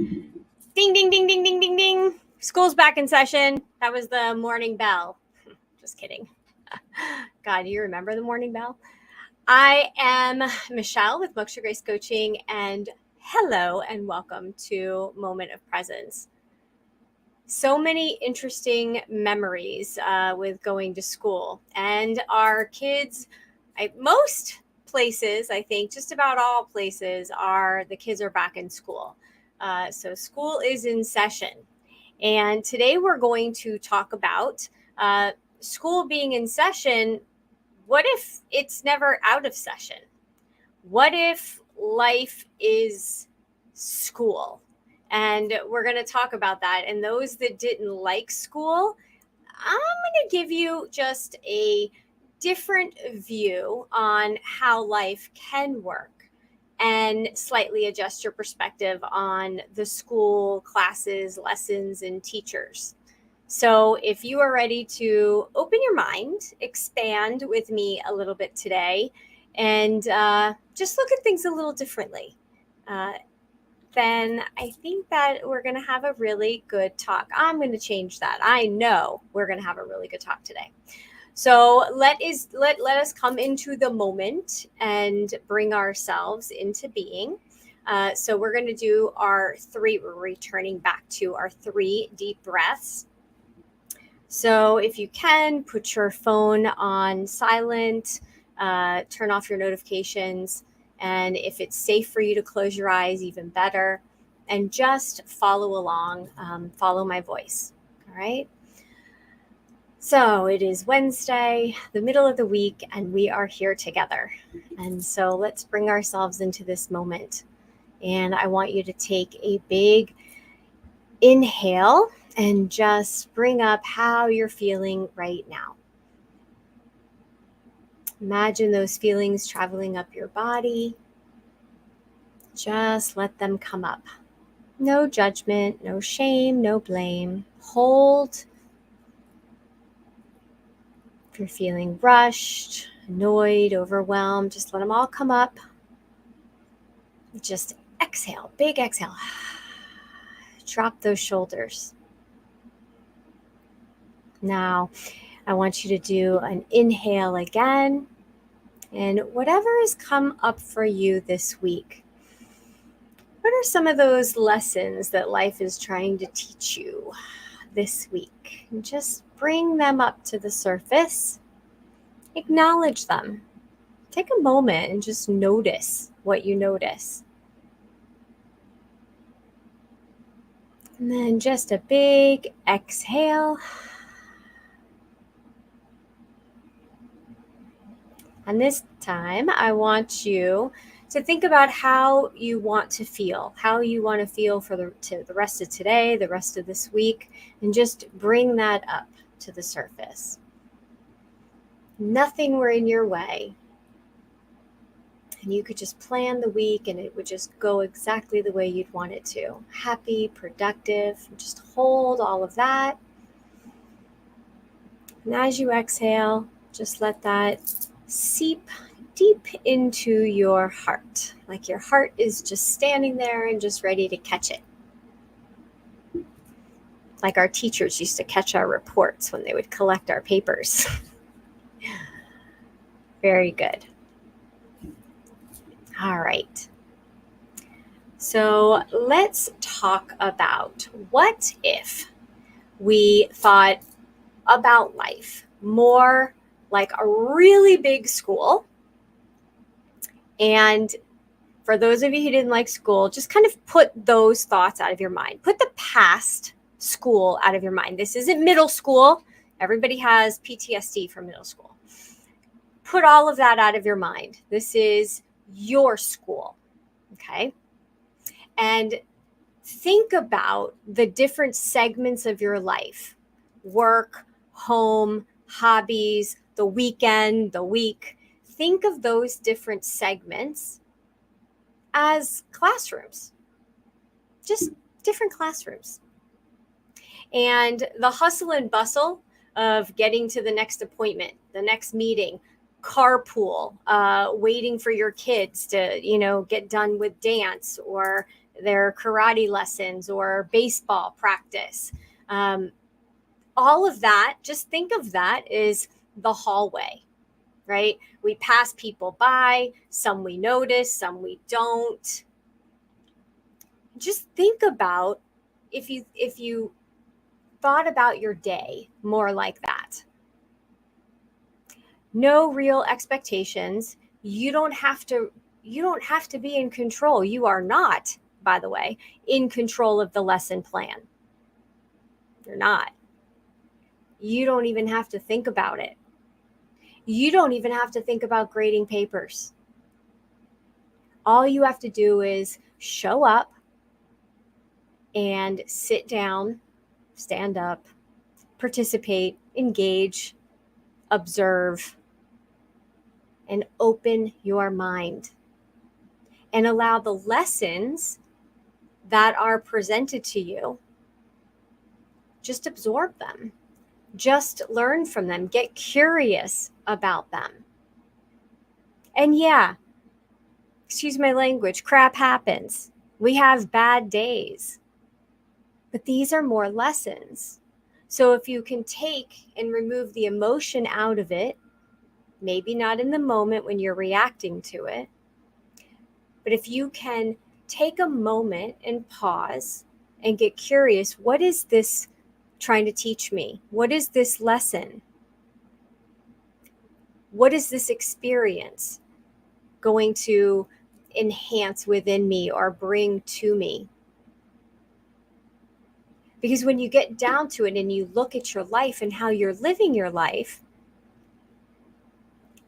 Ding, ding, ding, ding, ding, ding, ding. School's back in session. That was the morning bell. Just kidding. God, do you remember the morning bell? I am Michelle with Moksha Grace Coaching, and hello and welcome to Moment of Presence. So many interesting memories with going to school, and our kids, most places, I think, just about all places, the kids are back in school. So school is in session. And today we're going to talk about school being in session. What if it's never out of session? What if life is school? And we're going to talk about that. And those that didn't like school, I'm going to give you just a different view on how life can work and slightly adjust your perspective on the school, classes, lessons, and teachers. So if you are ready to open your mind, expand with me a little bit today, and just look at things a little differently, then I think that we're going to have a really good talk. I'm going to change that. I know we're going to have a really good talk today. So let us come into the moment and bring ourselves into being. So we're going to do we're returning back to our 3 deep breaths. So if you can, put your phone on silent, turn off your notifications, and if it's safe for you to close your eyes, even better, and just follow along, follow my voice, all right? So it is Wednesday, the middle of the week, and we are here together. And so let's bring ourselves into this moment. And I want you to take a big inhale and just bring up how you're feeling right now. Imagine those feelings traveling up your body. Just let them come up. No judgment, no shame, no blame. Hold. If you're feeling rushed, annoyed, overwhelmed, just let them all come up. Just exhale, big exhale. Drop those shoulders. Now, I want you to do an inhale again. And whatever has come up for you this week, what are some of those lessons that life is trying to teach you this week? And just bring them up to the surface. Acknowledge them. Take a moment and just notice what you notice. And then just a big exhale. And this time, I want you to think about how you want to feel, for the rest of today, the rest of this week, and just bring that up to the surface. Nothing were in your way. And you could just plan the week and it would just go exactly the way you'd want it to. Happy, productive, just hold all of that. And as you exhale, just let that seep deep into your heart, like your heart is just standing there and just ready to catch it. Like our teachers used to catch our reports when they would collect our papers. Very good. All right. So let's talk about what if we thought about life more like a really big school. And for those of you who didn't like school, just kind of put those thoughts out of your mind. Put the past school out of your mind. This isn't middle school. Everybody has PTSD from middle school. Put all of that out of your mind. This is your school, okay? And think about the different segments of your life: work, home, hobbies, the weekend, the week. Think of those different segments as classrooms, just different classrooms. And the hustle and bustle of getting to the next appointment, the next meeting, carpool, waiting for your kids to, get done with dance, or their karate lessons or baseball practice. All of that, just think of that as the hallway, right? We pass people by, some we notice, some we don't. Just think about if you thought about your day more like that. No real expectations. You don't have to be in control. You are not, by the way, in control of the lesson plan. You're not. You don't even have to think about it. You don't even have to think about grading papers. All you have to do is show up and sit down, stand up, participate, engage, observe, and open your mind and allow the lessons that are presented to you, just absorb them. Just learn from them. Get curious about them. And yeah, excuse my language, crap happens. We have bad days. But these are more lessons. So if you can take and remove the emotion out of it, maybe not in the moment when you're reacting to it, but if you can take a moment and pause and get curious, what is this trying to teach me? What is this lesson? What is this experience going to enhance within me or bring to me? Because when you get down to it and you look at your life and how you're living your life,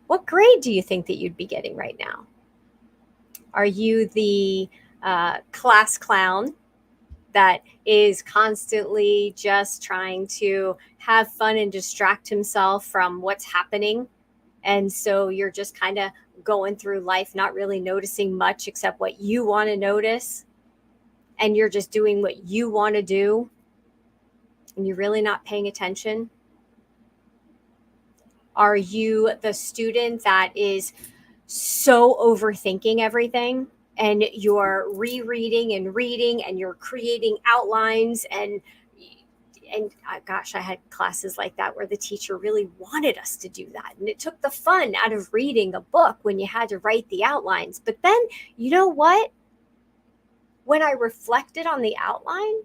what grade do you think that you'd be getting right now? Are you the class clown that is constantly just trying to have fun and distract himself from what's happening? And so you're just kind of going through life, not really noticing much except what you want to notice. And you're just doing what you want to do. And you're really not paying attention. Are you the student that is so overthinking everything and you're rereading and reading and you're creating outlines and gosh, I had classes like that where the teacher really wanted us to do that. And it took the fun out of reading a book when you had to write the outlines. But then, you know what? When I reflected on the outline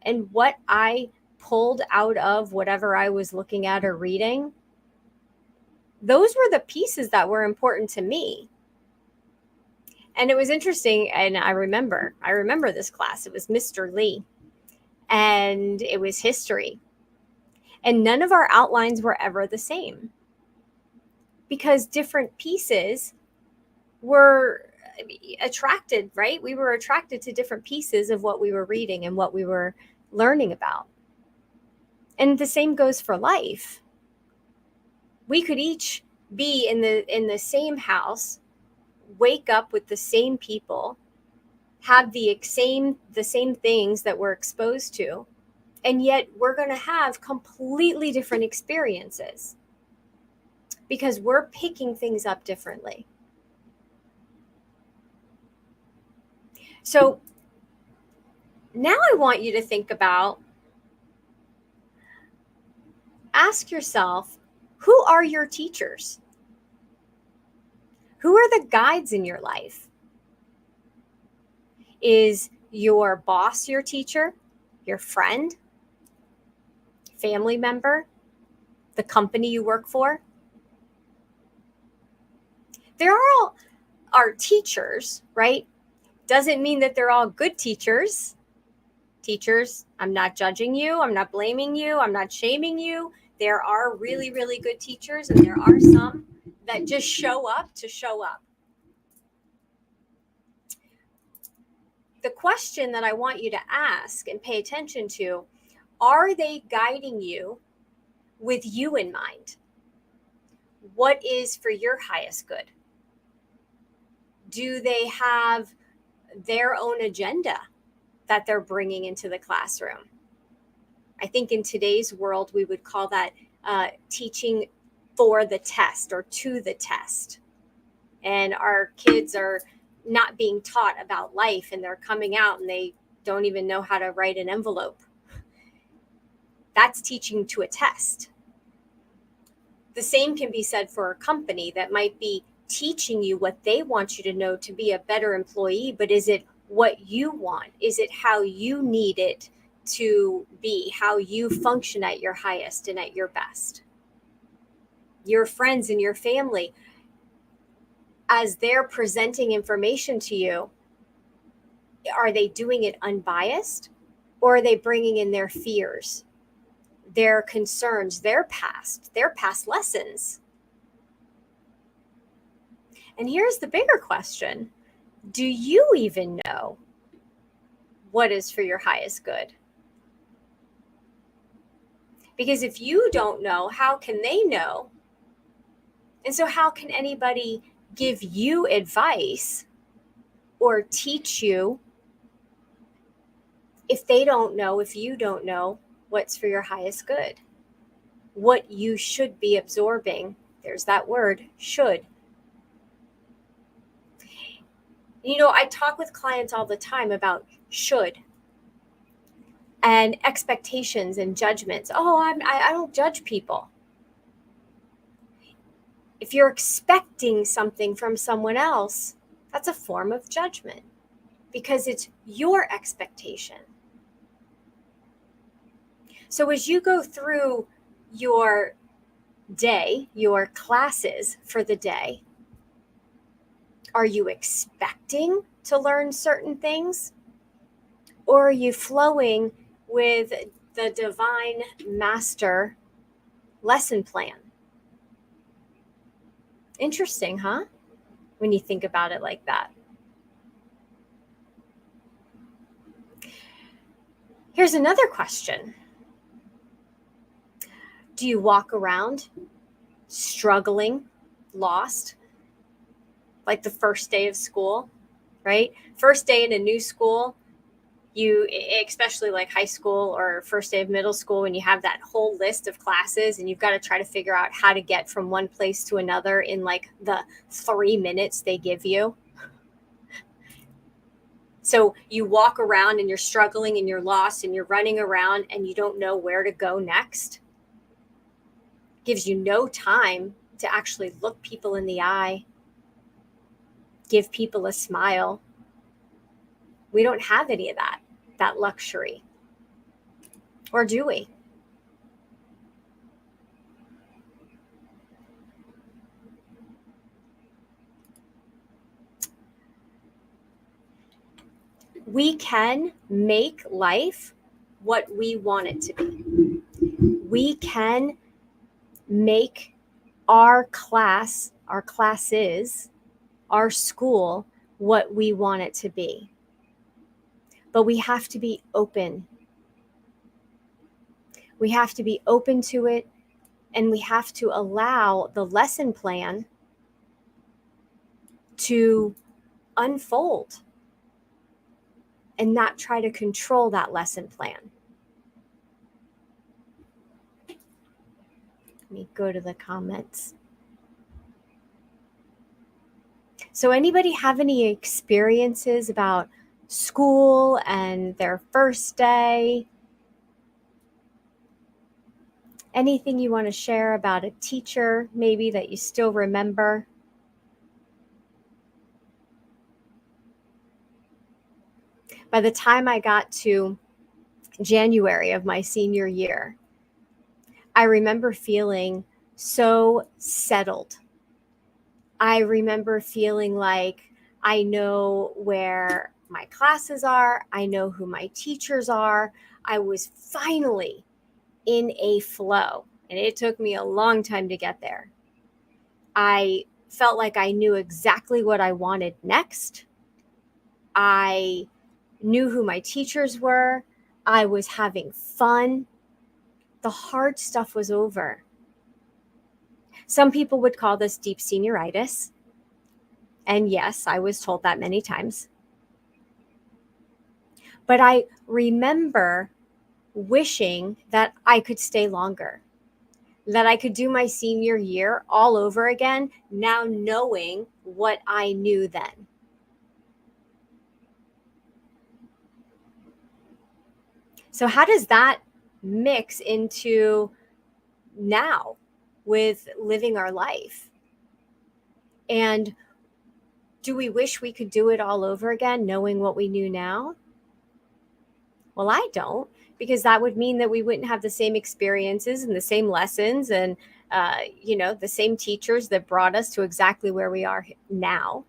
and what I pulled out of whatever I was looking at or reading, those were the pieces that were important to me. And it was interesting. And I remember this class. It was Mr. Lee. And it was history. And none of our outlines were ever the same because different pieces were attracted, right? We were attracted to different pieces of what we were reading and what we were learning about. And the same goes for life. We could each be in the same house, wake up with the same people, have the same things that we're exposed to, and yet we're going to have completely different experiences because we're picking things up differently. So now I want you to think about, ask yourself, who are your teachers? Who are the guides in your life? Is your boss your teacher, your friend, family member, the company you work for? They're all our teachers, right? Doesn't mean that they're all good teachers. Teachers, I'm not judging you. I'm not blaming you. I'm not shaming you. There are really, really good teachers, and there are some that just show up to show up. The question that I want you to ask and pay attention to, are they guiding you with you in mind? What is for your highest good? Do they have their own agenda that they're bringing into the classroom? I think in today's world, we would call that teaching for the test or to the test. And our kids are not being taught about life, and they're coming out and they don't even know how to write an envelope. That's teaching to a test. The same can be said for a company that might be teaching you what they want you to know to be a better employee, but is it what you want? Is it how you need it to be, how you function at your highest and at your best? Your friends and your family, as they're presenting information to you, are they doing it unbiased, or are they bringing in their fears, their concerns, their past lessons? And here's the bigger question. Do you even know what is for your highest good? Because if you don't know, how can they know? And so how can anybody give you advice or teach you if they don't know, if you don't know what's for your highest good? What you should be absorbing. There's that word, should. I talk with clients all the time about should and expectations and judgments. I don't judge people. If you're expecting something from someone else, that's a form of judgment because it's your expectation. So as you go through your day, your classes for the day, are you expecting to learn certain things? Or are you flowing with the divine master lesson plan? Interesting, huh? When you think about it like that. Here's another question. Do you walk around struggling, lost, like the first day of school, right? First day in a new school, you, especially like high school or first day of middle school, when you have that whole list of classes and you've got to try to figure out how to get from one place to another in like the 3 minutes they give you. So you walk around and you're struggling and you're lost and you're running around and you don't know where to go next. Gives you no time to actually look people in the eye, give people a smile. We don't have any of that luxury. Or do we? We can make life what we want it to be. We can make our class, our classes, our school what we want it to be. But we have to be open. We have to be open to it, and we have to allow the lesson plan to unfold and not try to control that lesson plan. Let me go to the comments. So anybody have any experiences about school and their first day? Anything you want to share about a teacher maybe that you still remember? By the time I got to January of my senior year, I remember feeling so settled. I remember feeling like I know where my classes are. I know who my teachers are. I was finally in a flow, and it took me a long time to get there. I felt like I knew exactly what I wanted next. I knew who my teachers were. I was having fun. The hard stuff was over. Some people would call this deep senioritis. And yes, I was told that many times. But I remember wishing that I could stay longer, that I could do my senior year all over again, now knowing what I knew then. So how does that mix into now with living our life? And do we wish we could do it all over again, knowing what we knew now? Well, I don't, because that would mean that we wouldn't have the same experiences and the same lessons and, the same teachers that brought us to exactly where we are now.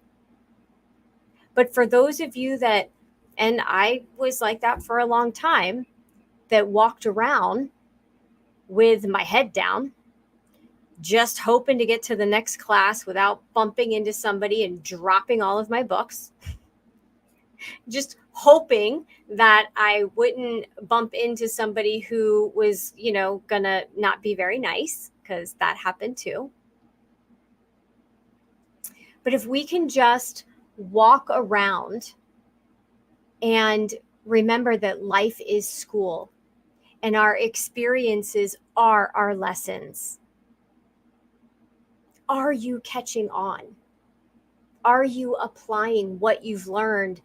But for those of you that, and I was like that for a long time, that walked around with my head down, just hoping to get to the next class without bumping into somebody and dropping all of my books, just hoping that I wouldn't bump into somebody who was, gonna not be very nice, because that happened too. But if we can just walk around and remember that life is school and our experiences are our lessons. Are you catching on? Are you applying what you've learned?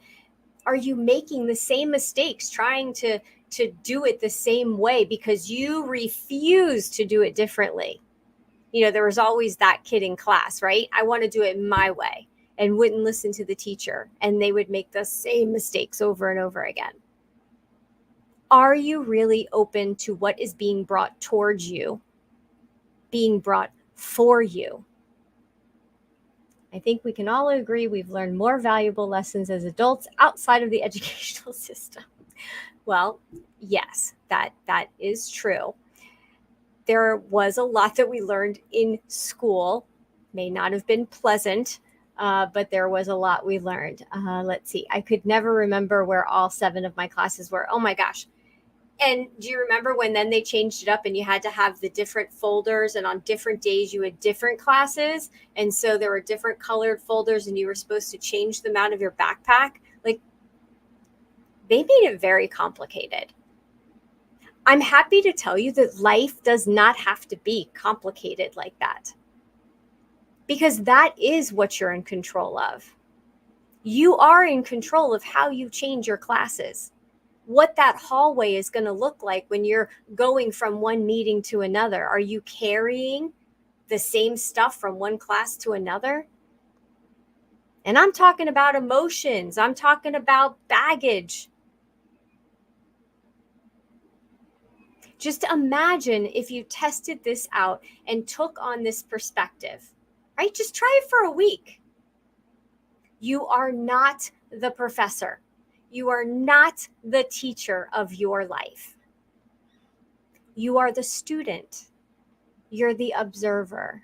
Are you making the same mistakes, trying to do it the same way because you refuse to do it differently? There was always that kid in class, right? I want to do it my way, and wouldn't listen to the teacher, and they would make the same mistakes over and over again. Are you really open to what is being brought towards you, being brought for you? I think we can all agree we've learned more valuable lessons as adults outside of the educational system. Well, yes, that is true. There was a lot that we learned in school. May not have been pleasant, but there was a lot we learned. Let's see. I could never remember where all 7 of my classes were. Oh my gosh. And do you remember when then they changed it up and you had to have the different folders, and on different days you had different classes? And so there were different colored folders and you were supposed to change them out of your backpack. Like, they made it very complicated. I'm happy to tell you that life does not have to be complicated like that, because that is what you're in control of. You are in control of how you change your classes, what that hallway is going to look like when you're going from one meeting to another. Are you carrying the same stuff from one class to another? And I'm talking about emotions. I'm talking about baggage. Just imagine if you tested this out and took on this perspective, right? Just try it for a week. You are not the professor. You are not the teacher of your life. You are the student. You're the observer.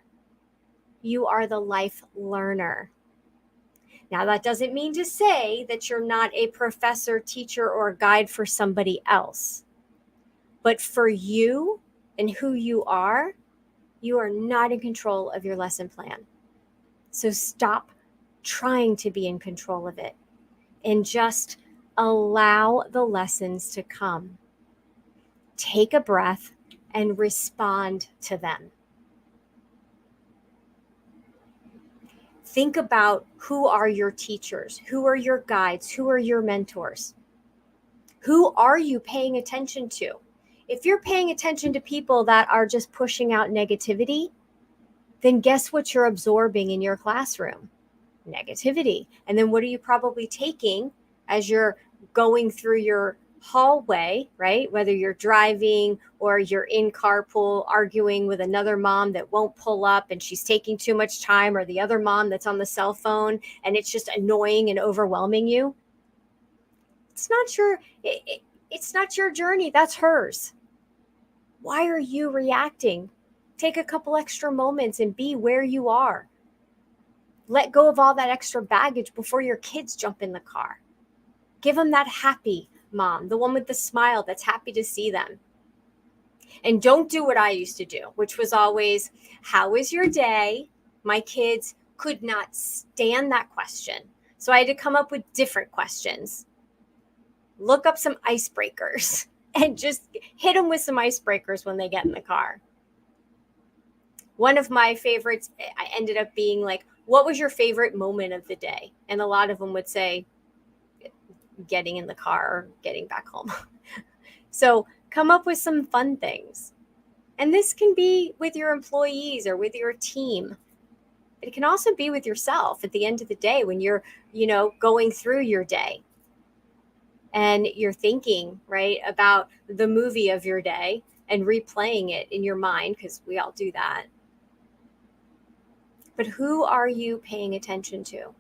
You are the life learner. Now, that doesn't mean to say that you're not a professor, teacher, or guide for somebody else. But for you and who you are not in control of your lesson plan. So stop trying to be in control of it and just allow the lessons to come. Take a breath and respond to them. Think about, who are your teachers? Who are your guides? Who are your mentors? Who are you paying attention to? If you're paying attention to people that are just pushing out negativity, then guess what you're absorbing in your classroom? Negativity. And then what are you probably taking as you're going through your hallway, right? Whether you're driving or you're in carpool arguing with another mom that won't pull up and she's taking too much time, or the other mom that's on the cell phone and it's just annoying and overwhelming you. It's not your journey. That's hers. Why are you reacting? Take a couple extra moments and be where you are. Let go of all that extra baggage before your kids jump in the car. Give them that happy mom, the one with the smile that's happy to see them. And don't do what I used to do, which was always, how was your day? My kids could not stand that question. So I had to come up with different questions. Look up some icebreakers and just hit them with some icebreakers when they get in the car. One of my favorites, I ended up being like, what was your favorite moment of the day? And a lot of them would say, getting in the car or getting back home. So come up with some fun things. And this can be with your employees or with your team. It can also be with yourself at the end of the day when you're, going through your day and you're thinking, right, about the movie of your day and replaying it in your mind, because we all do that. But who are you paying attention to?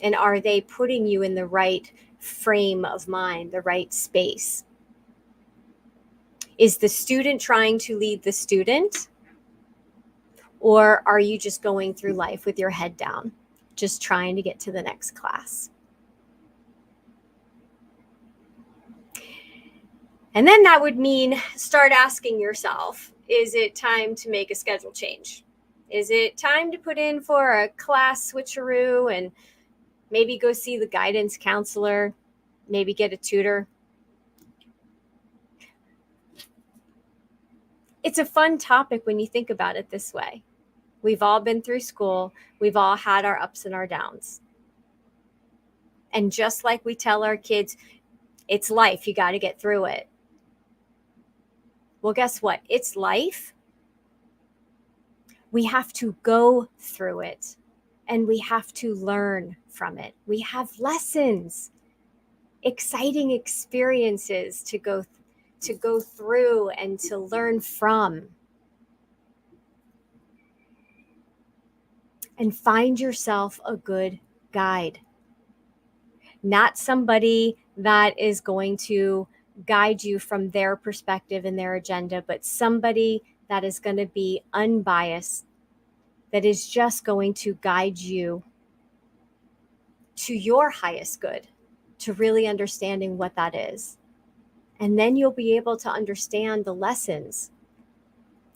And are they putting you in the right frame of mind, the right space? Is the student trying to lead the student? Or are you just going through life with your head down, just trying to get to the next class? And then that would mean start asking yourself, is it time to make a schedule change? Is it time to put in for a class switcheroo and maybe go see the guidance counselor, maybe get a tutor? It's a fun topic when you think about it this way. We've all been through school. We've all had our ups and our downs. And just like we tell our kids, it's life, you got to get through it. Well, guess what? It's life. We have to go through it and we have to learn from it. We have lessons, exciting experiences to go through and to learn from. And find yourself a good guide. Not somebody that is going to guide you from their perspective and their agenda, but somebody that is going to be unbiased, that is just going to guide you to your highest good, to really understanding what that is. And then you'll be able to understand the lessons.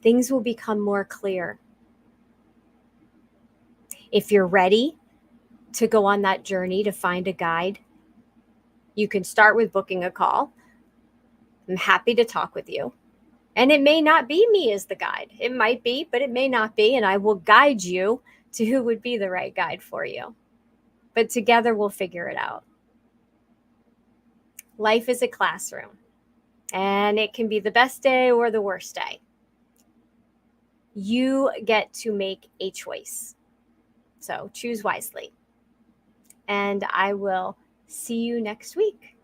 Things will become more clear. If you're ready to go on that journey to find a guide, you can start with booking a call. I'm happy to talk with you. And it may not be me as the guide. It might be, but it may not be. And I will guide you to who would be the right guide for you. But together we'll figure it out. Life is a classroom, and it can be the best day or the worst day. You get to make a choice. So choose wisely. And I will see you next week.